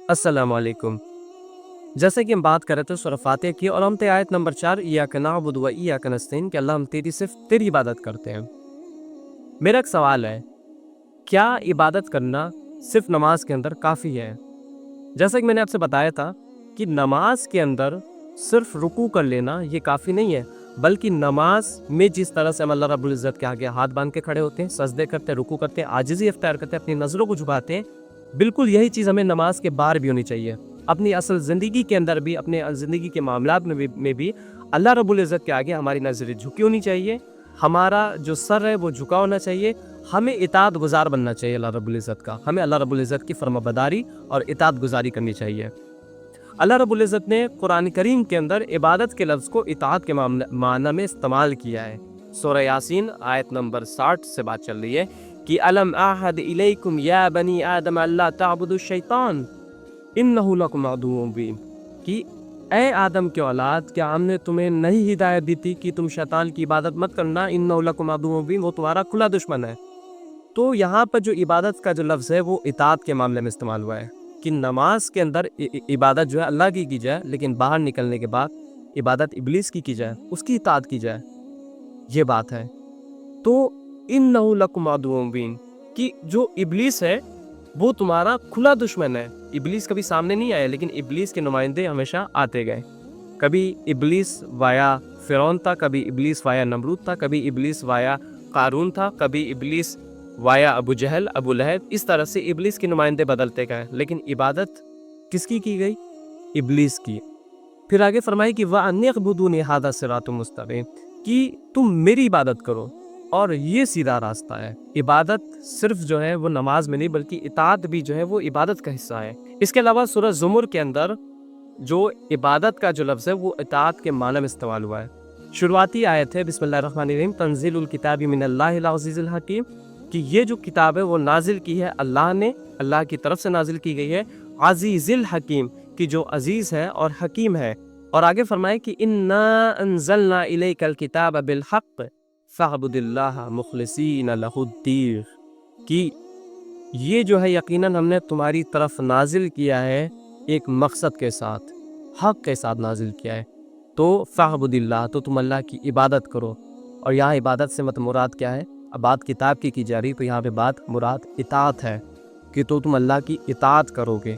अस्सलाम वालेकुम। जैसे कि हम बात कर रहे थे सूरह फातिहा की और हम थे आयत नंबर 4 इय्याका नअबुदु व इय्याका नस्तईन कि अल्लाह हम तेरी सिर्फ तेरी इबादत करते हैं। मेरा एक सवाल है, क्या इबादत करना सिर्फ नमाज के अंदर काफ़ी है? जैसा कि मैंने आपसे बताया था कि नमाज के अंदर सिर्फ रुकू कर लेना ये काफ़ी नहीं है, बल्कि नमाज में जिस तरह से हम अल्लाह रब्बुल इज़्ज़त के आगे हाथ बांध के खड़े होते हैं, सजदे करते हैं, रुकू करते हैं, आजिज़ी इख्तियार करते हैं, अपनी नज़रों को झुकाते हैं, बिल्कुल यही चीज़ हमें नमाज के बाहर भी होनी चाहिए। अपनी असल ज़िंदगी के अंदर भी, अपने ज़िंदगी के मामलात में भी अल्लाह रब्बुल इज़्ज़त के आगे हमारी नज़रें झुकी होनी चाहिए, हमारा जो सर है वो झुका होना चाहिए, हमें इताअत गुज़ार बनना चाहिए अल्लाह रब्बुल इज़्ज़त का, हमें अल्लाह रब्बुल इज़्ज़त की फर्माबरदारी और इताअत गुज़ारी करनी चाहिए। अल्लाह रब्बुल इज़्ज़त ने कुरान करीम के अंदर इबादत के लफ्ज़ को इताअत के माना में इस्तेमाल किया है। सूरह यासीन आयत नंबर 60 से बात चल रही है कि अलम अहद इलैकुम या बनी आदम अल्ला ताबुदु शैतान इन्नहु लकुम अदुव्वुम मुबीन, कि ए आदम के औलाद, क्या हमने तुम्हें नहीं हिदायत दी थी कि तुम शैतान की इबादत मत करना, इन्नहु लकुम अदुव्वुम मुबीन, वो तुम्हारा खुला दुश्मन है। तो यहाँ पर जो इबादत का जो लफ्ज़ है वो इताअत के मामले में इस्तेमाल हुआ है कि नमाज के अंदर इबादत जो है अल्लाह की जाए, लेकिन बाहर निकलने के बाद इबादत इब्लीस की जाए, उसकी इताअत की जाए, ये बात है। तो इन्नहु लकुम अदुव्वुम मुबीन, कि जो इब्लीस है वो तुम्हारा खुला दुश्मन है। इब्लीस कभी सामने नहीं आया, लेकिन इब्लीस के नुमाइंदे हमेशा आते गए। कभी इब्लीस वाया फ़िरौन था, कभी इब्लीस वाया नमरूद था, कभी इब्लीस वाया क़ारून था, कभी इब्लीस वाया अबू जहल, अबू लहब, इस तरह से इब्लीस के नुमाइंदे बदलते गए, लेकिन इबादत किसकी की गई? इब्लीस की। फिर आगे फरमाई कि वअनिअबुदूनी हाज़ा सिरातुम मुस्तक़ीम, कि तुम मेरी इबादत करो और ये सीधा रास्ता है। इबादत सिर्फ जो है वो नमाज में नहीं, बल्कि इताअत भी जो है वो इबादत का हिस्सा है। इसके अलावा सूरह ज़ुमर के अंदर जो इबादत का जो लफ्ज़ है वो इताअत के माना में इस्तेमाल हुआ है। शुरुआती आयत है बिस्मिल्लाहिर्रहमानिर्रहीम तंज़ीलुल किताबि मिनल्लाहिल अज़ीज़िल हकीम, कि ये जो किताब है वो नाजिल की है अल्लाह ने, अल्लाह की तरफ से नाजिल की गई है, अज़ीज़िल हकीम, कि जो अजीज़ है और हकीम है। और आगे फरमाए कि इन्ना अंज़लना इलैकल किताब बिल हक़्क़ फ़अब्दिल्लाह मुख़लिसीन लहुद्दीन, कि ये जो है यकीनन हमने तुम्हारी तरफ नाजिल किया है एक मकसद के साथ, हक़ के साथ नाजिल किया है। तो फ़अब्दिल्लाह, तो तुम अल्लाह की इबादत करो। और यहाँ इबादत से मत मुराद क्या है? अब बात किताब की जा रही, तो यहाँ पे बात मुराद इताअत है कि तो तुम अल्लाह की इताअत करोगे।